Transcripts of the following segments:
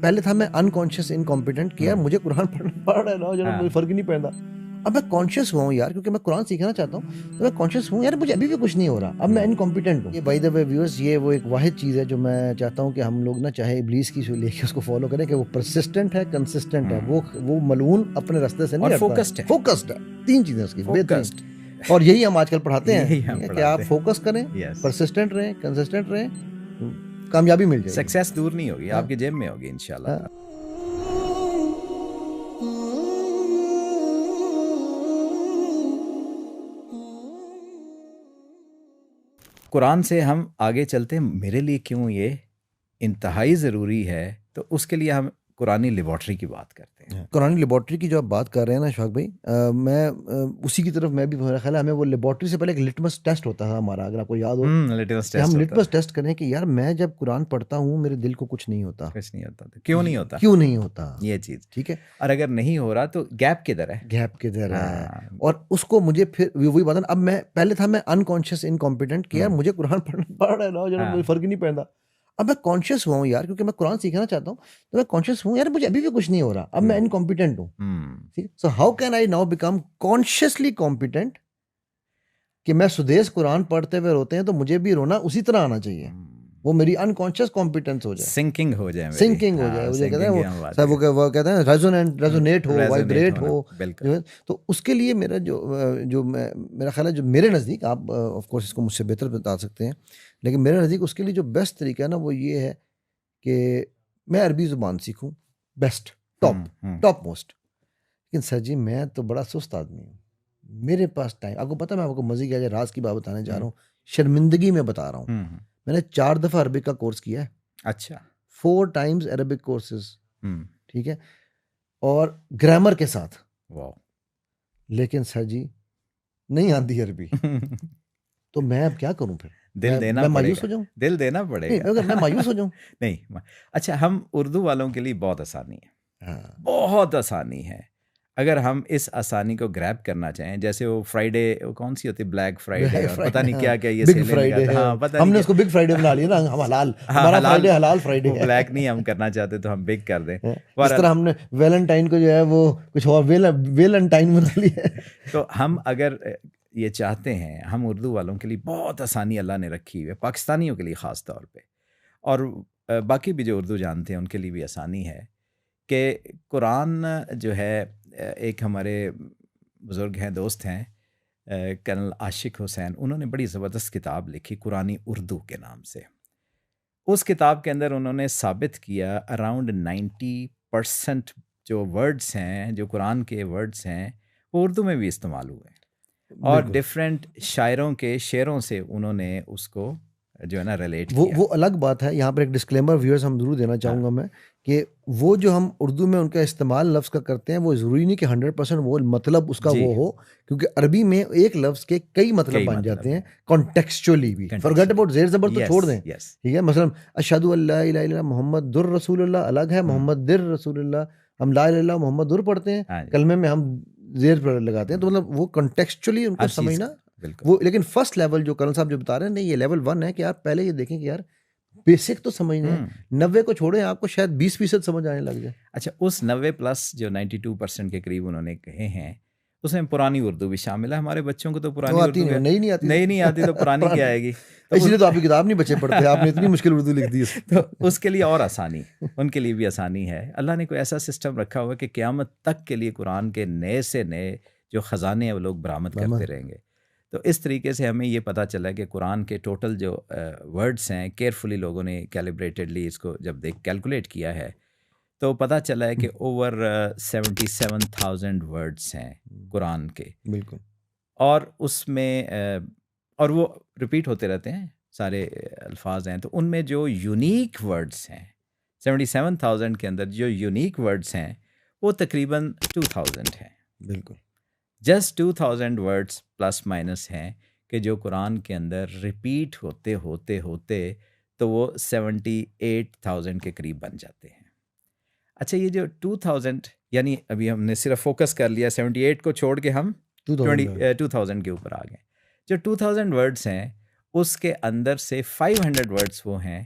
पहले था मैं अनकॉन्शियस इनकॉम्पिटेंट कि यार मुझे कुरान पढ़ना पड़ रहा है ना, जो मुझे फर्क ही नहीं पैदा। अब मैं कॉन्शियस हुआ हूँ यार, क्योंकि मैं कुरान सीखना चाहता हूँ, तो मैं कॉन्शियस हूँ यार, मुझे अभी भी कुछ नहीं हो रहा, अब मैं इनकॉम्पिटेंट हूँ। ये बाय द वे व्यूअर्स, ये वो एक वाहिद चीज़ है जो मैं चाहता हूँ कि हम लोग ना, चाहे इब्लीस की जो लेके उसको फॉलो करें, कि वो परसिस्टेंट है, कंसिस्टेंट है, वो मलून अपने रास्ते से नहीं और हटता, फोकस्ड है। 3 चीज़ें उसकी फोकस्ड, और यही हम आजकल पढ़ाते यही हम हैं कि पढ़ाते आप हैं। फोकस करें, परसिस्टेंट रहें, कंसिस्टेंट रहें, कामयाबी मिल जाएगी। सक्सेस दूर नहीं होगी, आपकी जेब में होगी इंशाल्लाह। कुरान से हम आगे चलते हैं। मेरे लिए क्यों ये इंतहाई ज़रूरी है, तो उसके लिए हम कुरानी लेबॉर्ट्री की बात करते हैं। कुरानी लेबॉर्ट्री की जो आप बात कर रहे हैं ना इशफाक भाई, उसी की तरफ मैं भी, मेरा ख्याल है हमें वो लेबॉर्ट्री से पहले एक लिटमस टेस्ट होता था हमारा, अगर आपको याद हो, लिटमस कि हम टेस्ट लिटमस टेस्ट करें कि यार मैं जब कुरान पढ़ता हूँ मेरे दिल को कुछ नहीं होता, कुछ नहीं होता, तो क्यों नहीं होता, क्यों नहीं होता ये चीज़, ठीक है। और अगर नहीं हो रहा तो गैप किधर है, गैप किधर है, और उसको मुझे फिर वही बात है ना, अब मैं पहले था मैं अनकॉन्शियस इनकॉम्पिटेंट कि यार मुझे कुरान पढ़ना पड़ रहा है ना, जो मुझे फर्क ही नहीं पैदा। अब मैं कॉन्शियस हुआ हूँ यार, क्योंकि मैं कुरान सीखना चाहता हूँ, तो मैं कॉन्शियस हूँ यार, मुझे अभी भी कुछ नहीं हो रहा, अब मैं इनकॉम्पिटेंट हूँ। ठीक, so how can I now become consciously competent, कि मैं सुदेश कुरान पढ़ते हुए रोते हैं तो मुझे भी रोना उसी तरह आना चाहिए, वो मेरी अनकॉन्शियस कॉम्पिटेंस हो जाए, सिंकिंग हो जाए, सिंकिंग हो जाए, मुझे कहते हैं वो सब, वो कहते हैं रेजोनेट हो, वाइब्रेट हो, जो है। तो उसके लिए मेरा मेरा ख्याल है, जो मेरे नज़दीक, आप ऑफ कोर्स इसको मुझसे बेहतर बता सकते हैं, लेकिन मेरे नज़दीक उसके लिए जो बेस्ट तरीका है ना, वो ये है कि मैं अरबी ज़ुबान सीखूं, बेस्ट, टॉप मोस्ट। लेकिन सर जी मैं तो बड़ा सुस्त आदमी हूँ, मेरे पास टाइम, आपको पता है, मैं आपको मज़े की राज की बात बताने जा रहा हूँ, शर्मिंदगी में बता रहा हूँ, मैंने 4 दफ़ा अरबिक का कोर्स किया है। अच्छा, 4 टाइम्स अरबिक कोर्सेज, ठीक है, और ग्रामर के साथ। वाह, लेकिन सर जी नहीं आती अरबी। तो मैं अब क्या करूं फिर? दिल देना मैं पड़ेगा, मायूस हो जाऊं? दिल देना पड़ेगा। अगर मैं मायूस हो जाऊं? नहीं, अच्छा, हम उर्दू वालों के लिए बहुत आसानी है, हाँ, बहुत आसानी है। अगर हम इस आसानी को ग्रैब करना चाहें, जैसे वो फ्राइडे, वो कौन सी होती है, ब्लैक फ्राइडे, और पता नहीं क्या क्या ये बिग सेलें फ्राइडे निकालते, है, हाँ, पता नहीं हमने क्या, उसको बिग फ्राइडे बना लिया ना, हम हलाल, हाँ, हमारा हलाल, फ्राइडे हलाल फ्राइडे वो है। ब्लैक नहीं हम करना चाहते तो हम बिग कर दें। जिस तरह हमने वैलेंटाइन को जो है वो कुछ और वेलेंटाइन बना लिया है। तो हम अगर ये चाहते हैं, हम उर्दू वालों के लिए बहुत आसानी अल्लाह ने रखी हुई है, पाकिस्तानियों के लिए ख़ास तौर पे, और बाकी भी जो उर्दू जानते हैं उनके लिए भी आसानी है, कि कुरान जो है, एक हमारे बुज़ुर्ग हैं, दोस्त हैं, कर्नल आशिक हुसैन, उन्होंने बड़ी ज़बरदस्त किताब लिखी कुरानी उर्दू के नाम से। उस किताब के अंदर उन्होंने साबित किया अराउंड 90% जो वर्ड्स हैं, जो कुरान के वर्ड्स हैं, वो उर्दू में भी इस्तेमाल हुए, और डिफरेंट शायरों के शेरों से उन्होंने उसको जो है ना रिलेट किया। वो अलग बात है, यहाँ पर एक डिस्क्लेमर व्यूअर्स हम जरूर देना चाहूँगा मैं, कि वो जो हम उर्दू में उनका इस्तेमाल लफ्ज़ का करते हैं, वो ज़रूरी नहीं कि 100% वो मतलब उसका वो हो, क्योंकि अरबी में एक लफ्ज़ के कई मतलब बन जाते हैं कॉन्टेक्चुअली भी। फॉरगेट अबाउट ज़ेर ज़बर तो छोड़ दें, ठीक है। मसलन अशहदु अल्ला इलाहा इल्लल्लाह मुहम्मदुर रसूलुल्लाह अलग है, मोहम्मदिर रसूलुल्लाह, हम ला इलाहा इल्लल्लाह मुहम्मदुर पढ़ते हैं, कलमे में हम ज़ेर पर लगाते हैं, तो मतलब वो कॉन्टेक्चुअली उनको समझना वो। लेकिन फर्स्ट लेवल जो कर्नल साहब जो बता रहे हैं, नहीं, ये लेवल 1 है कि आप पहले ये देखें कि यार बेसिक तो समझने हैं, 90 को छोड़ें, आपको शायद 20% समझ आने लग जाए। अच्छा, उस 90 प्लस जो 92% के करीब उन्होंने कहे हैं, उसमें पुरानी उर्दू भी शामिल है। हमारे बच्चों को तो पुरानी उर्दू नहीं आती तो पुरानी क्या आएगी, तो इसलिए तो आपकी किताब नहीं बच्चे पढ़ते, आपने इतनी मुश्किल उर्दू लिख दी। तो उसके लिए और आसानी, उनके लिए भी आसानी है। अल्लाह ने कोई ऐसा सिस्टम रखा हुआ है कि क़यामत तक के लिए कुरान के नए से नए जो ख़जाने हैं वो लोग बरामद करते रहेंगे। तो इस तरीके से हमें ये पता चला कि कुरान के टोटल जो वर्ड्स हैं, केयरफुली लोगों ने कैलिब्रेटेडली इसको जब कैलकुलेट किया है, तो पता चला है कि ओवर 77,000 वर्ड्स हैं कुरान के। बिल्कुल। और उसमें और वो रिपीट होते रहते हैं, सारे अल्फाज हैं, तो उनमें जो यूनिक वर्ड्स हैं 77,000 के अंदर जो यूनिक वर्ड्स हैं वो तकरीबन 2,000 हैं। बिल्कुल, जस्ट 2,000 वर्ड्स प्लस माइनस हैं कि जो कुरान के अंदर रिपीट होते होते होते तो वो 78,000 के करीब बन जाते हैं। अच्छा, ये जो 2000, यानी अभी हमने सिर्फ फोकस कर लिया 78 को छोड़ के हम 2000 के ऊपर आ गए। जो 2000 वर्ड्स हैं उसके अंदर से 500 वर्ड्स वो हैं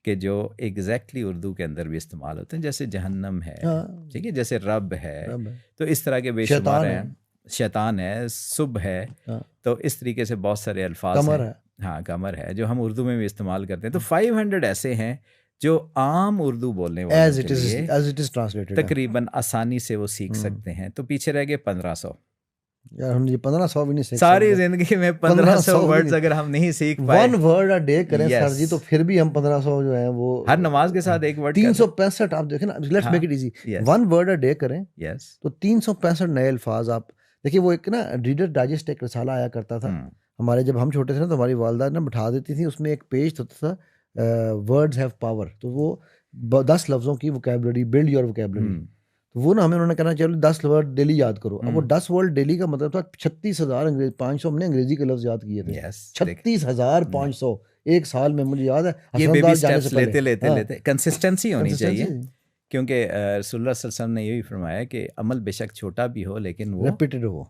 कि जो एग्जैक्टली उर्दू के अंदर भी इस्तेमाल होते हैं, जैसे जहन्नम है, हाँ, ठीक है, जैसे रब है, रब है, तो इस तरह के बेशुमार शैतान हैं, है, शैतान है, सुब है, हाँ, तो इस तरीके से बहुत सारे अल्फाज कमर हैं। है। हाँ, कमर है, जो हम उर्दू में भी इस्तेमाल करते हैं। तो 500 ऐसे हैं जो आम उर्दू बोलने वालों के लिए एज इट इज ट्रांसलेटेड है। तकरीबन आसानी से वो सीख सकते हैं। तो पीछे रह गए 1500। यार हम ये 1500 भी नहीं सीख सारी सकते। जिंदगी में 1500 1500 भी वर्ड्स नहीं, अगर हम नहीं सीख पाए, 1 वर्ड अ डे करें सर जी, यस, तो फिर भी हम 1500 जो है वो हर नमाज के साथ एक वर्ड कर 365 आप देखें ना, लेट्स हाँ, make it easy, yes, 1 word a day करें यस, तो 365 नए अल्फाज आप देखिए। वो एक ना रीडर डाइजेस्ट एक रसाला आया करता था हमारे, जब हम छोटे थे ना, तो हमारी वालदा ना बिठा देती थी, उसमें एक पेज होता था वर्ड्स हैव पावर, तो वो 10 लफ्ज़ों की वोकेबलरी, बिल्ड योर वोकेबलरी, तो वो ना हमें उन्होंने कहना चलो 10 वर्ड डेली याद करो। अब वो 10 वर्ड डेली का मतलब था 36,000 अंग्रेज 500 हमने अंग्रेजी के लफ्ज़ याद किए थे। यस, 36,500 एक साल में, मुझे याद है ये हसन बेबी दाल जाने से स्टेप्स पहले। लेते लेते हाँ, लेते कंसिस्टेंसी होनी चाहिए, कंसिस्टेंसी क्योंकि रसूलुल्लाह सल्लल्लाहु अलैहि वसल्लम ने ये भी फरमाया कि अमल बेशक छोटा भी हो लेकिन वो रिपीटेड हो,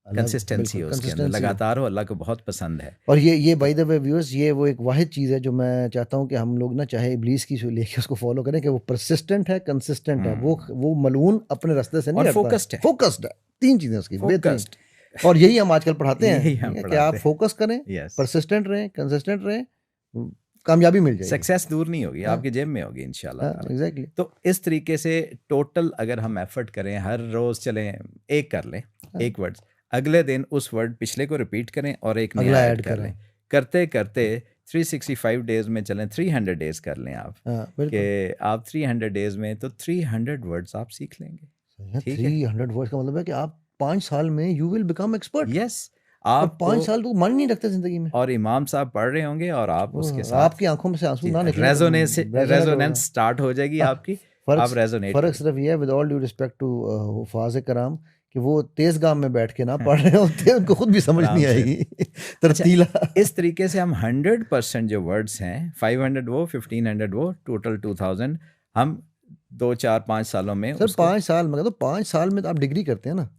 कंसिस्टेंसी बिल्कुल हो, उसके अंदर कंसिस्टेंसी हो। लगातार हो, अल्लाह को बहुत पसंद है। और ये बाय द वे व्यूअर्स, ये वो एक वाहिद चीज़ है जो मैं चाहता हूँ कि हम लोग ना, चाहे इब्लीस की लेके उसको फॉलो करें, कि वो परसिस्टेंट है, कंसिस्टेंट है, वो मलून अपने रास्ते से नहीं और हटता, फोकस्ड है, फोकस्ड है। 3 चीज़ें उसकी बेहतरीन, फोकस्ड, और यही हम आजकल पढ़ाते हैं, यही ठीक हम है, कि पढ़ाते आप हैं। फोकस करें, यस, परसिस्टेंट रहें, कंसिस्टेंट रहें, कामयाबी मिल जाएगी। सक्सेस दूर नहीं होगी, हाँ, आपकी जेब में होगी इंशाल्लाह हाँ, ताला। एग्जैक्टली। तो इस तरीके से टोटल अगर हम एफर्ट करें, हर रोज चलें, एक कर लें, हाँ, एक वर्ड, अगले दिन उस वर्ड पिछले को रिपीट करें और एक नया अगला ऐड ऐड कर करें। लें, करते करते 365 डेज में चलें, 300 डेज कर लें आप, हाँ, कि बिल्कुल आप 300 डेज में तो 300 वर्ड्स आप सीख लेंगे। सही है। ठीक है, 300 वर्ड्स का मतलब है कि आप 5 साल में you will become expert. Yes, और आपको 5 साल तो मन नहीं रखते जिंदगी में। और इमाम साहब पढ़ रहे होंगे और आप उसके साथ आपकी आंखों में से आंसू ना निकले तो रेजोनेट होगा। रेजोनेंस स्टार्ट हो जाएगी हाँ, आपकी, फर्क आप रेजोनेट फर्क करें। सिर्फ ये है, with all due respect to हुफाज कराम, कि वो तेज गाम में बैठ के ना पढ़ रहे होते हैं, उनको खुद भी समझ आराम नहीं से। आएगी अच्छा, तरतीला। इस तरीके से हम 100% जो वर्ड्स हैं, 500 वो, 1500 वो, टोटल 2000, हम 2 4 5 सालों में सर उसको 5 साल में, तो 5 साल में तो आप डिग्री करते हैं ना।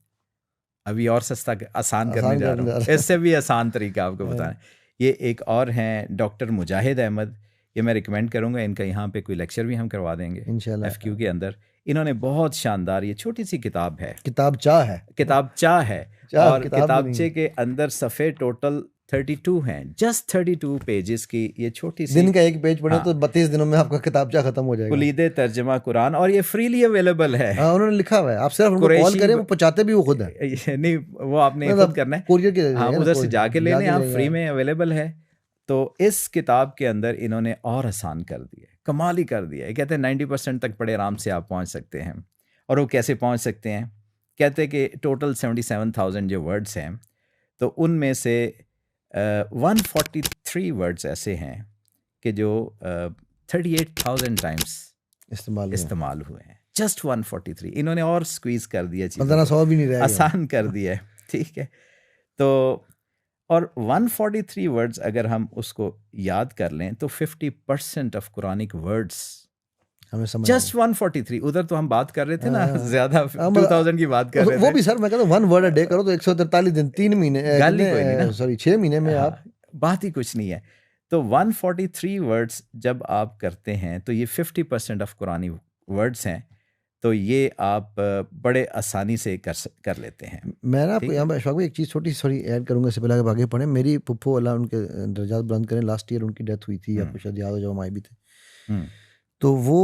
अभी और सस्ता आसान करने आसान जा करने रहा जा हूँ, रहे इससे भी आसान तरीका आपको हैं। बताएं। ये एक और हैं डॉक्टर मुजाहिद अहमद, ये मैं रिकमेंड करूँगा, इनका यहाँ पे कोई लेक्चर भी हम करवा देंगे इंशाल्लाह। FQ के अंदर। इन्होंने बहुत शानदार, ये छोटी सी किताब है, किताब चाह है, किताबचा है, चाह और किताब भी नहीं किताबचे है। के अंदर सफ़े टोटल 32 हैं, जस्ट 32 पेजेस की ये छोटी सी, दिन का एक पेज पढ़े हाँ, तो 32 दिनों में आपका किताबचा खत्म हो जाएगा। कुलीदे तर्जमा कुरान, और ये फ्रीली अवेलेबल है। हाँ, उन्होंने लिखा हुआ है, आप सिर्फ उनको कॉल कुरैशी करें, वो पहुंचाते भी वो खुद है, नहीं, वो आपने खुद मतलब करना है, कोरियर के हाँ, जरिए ना, उधर से जाके ले लें, आप लेंगे फ्री आप। में अवेलेबल है। तो इस किताब के अंदर इन्होंने और आसान कर दिया, कमाल ही कर दिया है। कहते हैं 90% तक बड़े आराम से आप पहुंच सकते हैं। और वो कैसे पहुंच सकते हैं? कहते हैं कि टोटल 77,000 जो वर्ड्स हैं, तो उनमें से 143 वर्ड्स ऐसे हैं कि जो 38,000 टाइम्स इस्तेमाल हुए हैं। जस्ट 143, इन्होंने और स्क्वीज कर दिया चीज़ों को, 1500 भी नहीं रह गया। आसान कर दिया है, ठीक है। तो और 143 वर्ड्स अगर हम उसको याद कर लें तो 50% ऑफ कुरानिक वर्ड्स हमें समझ जस्ट 143। उधर तो हम बात कर रहे थे ना हाँ। ज्यादा, 2000 की बात कर रहे वो थे। भी सर, मैं कहता हूँ 1 वर्ड अ डे करो तो 143 दिन, 3 महीने, गाली कोई नहीं ना, सॉरी 6 महीने में हाँ, आप। बात ही कुछ नहीं है। तो 143 वर्ड्स जब आप करते हैं तो ये 50% ऑफ कुरानी वर्ड्स हैं, तो ये आप बड़े आसानी से कर लेते हैं। मैं ना आपको यहाँ पर अशफाक भाई एक चीज़ छोटी सी सॉरी ऐड करूँगा, इससे पहले आप आगे पढ़ें। मेरी पुप्पो, अल्लाह उनके दर्जात बुलंद करें, लास्ट ईयर उनकी डेथ हुई थी, आपको शायद याद हो, जब हम आए भी थे। तो वो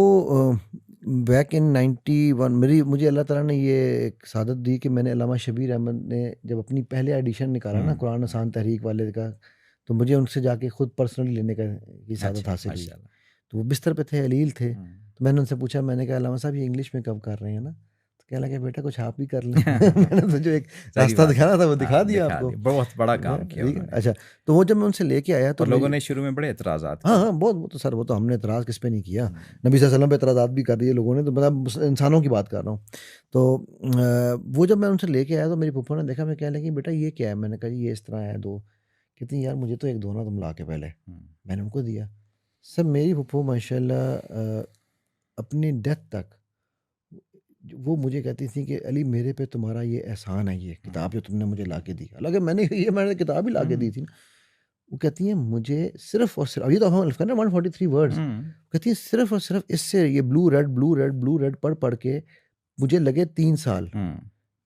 बैक इन 91 मुझे अल्लाह ताला ने ये एक सादत दी कि मैंने अल्लामा शबीर अहमद ने जब अपनी पहले एडिशन निकाला ना कुरान आसान तहरीक वाले का, तो मुझे उनसे जाके खुद पर्सनली लेने का ये सादत हासिल हुई। तो वो बिस्तर पे थे, अलील थे, तो मैंने उनसे पूछा, मैंने कहा अल्लामा साहब ये इंग्लिश में कब कर रहे हैं ना? तो कहने लगे बेटा कुछ आप भी कर लें। मैंने तो जो एक रास्ता दिखाना था वो दिखा दिया आपको, बहुत बड़ा काम किया उन्होंने। अच्छा, तो वो जब मैं उनसे लेके आया तो लोगों ने शुरू में बड़े एतराज़ात, हाँ हाँ बहुत, वो तो सर वो तो हमने एतराज़ किस पे नहीं किया, नबी सल्लल्लाहु अलैहि वसल्लम पे एतराज़ात भी कर दिए लोगों ने, तो मतलब इंसानों की बात कर रहा हूँ। तो वो जब मैं उनसे लेके आया तो मेरी फूफो ने देखा, मैं कहने लगी बेटा ये क्या है? मैंने कहा ये इस तरह है 2। कहती यार मुझे तो एक दो ना तुम ला के पहले। मैंने उनको दिया। सर मेरी फूफो माशाल्लाह अपनी डेथ तक वो मुझे कहती थी कि अली मेरे पे तुम्हारा ये एहसान है, ये किताब जो तुमने मुझे ला के दी। हालांकि मैंने किताब ही ला के दी थी ना। वो कहती हैं मुझे सिर्फ और सिर्फ, अभी तो हम अल्फ कर रहे हैं 143 वर्ड्स, कहती है सिर्फ और सिर्फ इससे ये ब्लू रेड पढ़ के मुझे लगे 3 साल,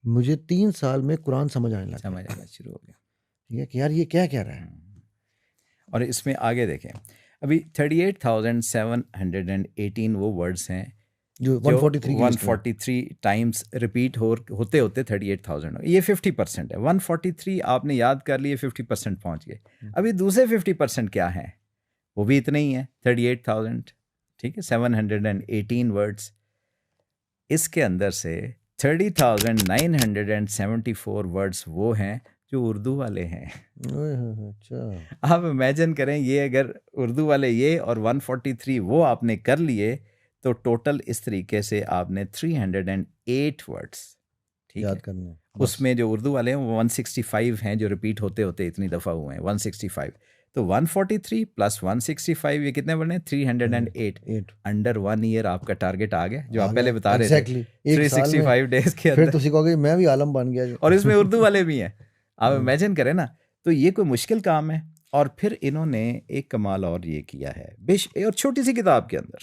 मुझे 3 साल में कुरान समझ आने शुरू हो गया। ठीक है कि यार ये क्या कह रहा है। और इसमें आगे देखें, अभी 38,718 वो वर्ड्स हैं जो 143 टाइम्स रिपीट होते 38,000, ये 50% है। 143 आपने याद कर लिए, 50% पहुंच गए। अभी दूसरे 50% क्या है, वो भी इतने ही है, 38,000, ठीक है, 718 वर्ड्स। इसके अंदर से 30,974 वर्ड्स वो हैं जो उर्दू वाले हैं। अच्छा, आप इमेजिन करें, ये अगर उर्दू वाले ये और 143 वो आपने कर लिए तो टोटल इस तरीके से आपने 308 वर्ड्स, ठीक याद है, करने। उसमें जो उर्दू वाले हैं वो 165 हैं जो रिपीट होते होते इतनी दफ़ा हुए हैं, 165। तो 143 प्लस 165 ये कितने बने, 308। अंडर 1 ईयर आपका टारगेट आ गया, जो आप पहले बता रहे थे, 365 डेज के अंदर। फिर तो कहोगे मैं भी आलम बन गया। और इसमें उर्दू वाले भी हैं, आप इमेजिन करें ना, तो ये कोई मुश्किल काम है। और फिर इन्होंने एक कमाल और ये किया है, और छोटी सी किताब के अंदर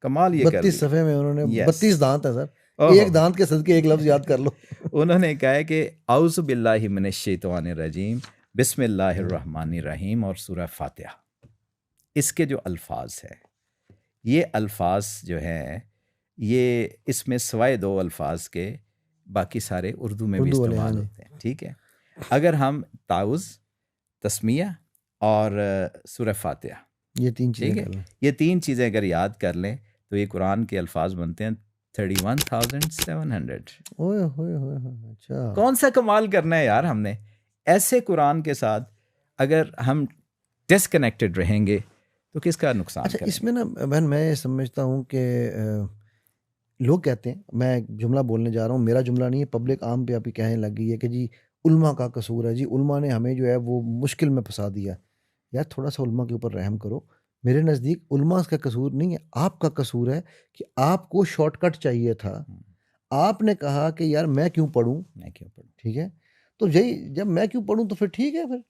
कमाल ये कर 32 सफ़े में उन्होंने 32 दांत है सर, एक दांत के सदके एक लफ्ज याद कर लो। उन्होंने कहा है कि औज़ु बिल्लाहि मिनश शैतानिर रजीम बिस्मिल्लाहिर्रहमानिर रहीम और सूरह फातिहा, इसके जो अल्फाज है, ये अल्फाज जो हैं ये इसमें सवाए 2 अल्फाज के बाकी सारे उर्दू में भी इस्तेमाल होते हैं, ठीक है। अगर हम ताउज़, तस्मिया और सूरह फातिहा, ये 3 चीज़ें, ठीक है, ये 3 चीज़ें अगर याद कर लें तो ये कुरान के अल्फाज बनते हैं 31,700। ओए होए होए, अच्छा, कौन सा कमाल करना है यार हमने, ऐसे कुरान के साथ अगर हम डिस्कनेक्टेड रहेंगे तो किसका नुकसान अच्छा करेंगे? इसमें ना बहन मैं समझता हूँ कि लोग कहते हैं, मैं एक जुमला बोलने जा रहा हूँ, मेरा जुमला नहीं है, पब्लिक आम पे अभी कहने लग गई है कि जी उल्मा का कसूर है, जी उल्मा ने हमें जो है वो मुश्किल में फंसा दिया। यार थोड़ा सा उल्मा के ऊपर रहम करो। मेरे नज़दीक उल्मा का कसूर नहीं है, आपका कसूर है कि आपको शॉर्टकट चाहिए था। आपने कहा कि यार मैं क्यों पढ़ूँ, मैं क्यों पढ़ूँ, ठीक है, तो यही जब मैं क्यों पढ़ूँ तो फिर ठीक है फिर।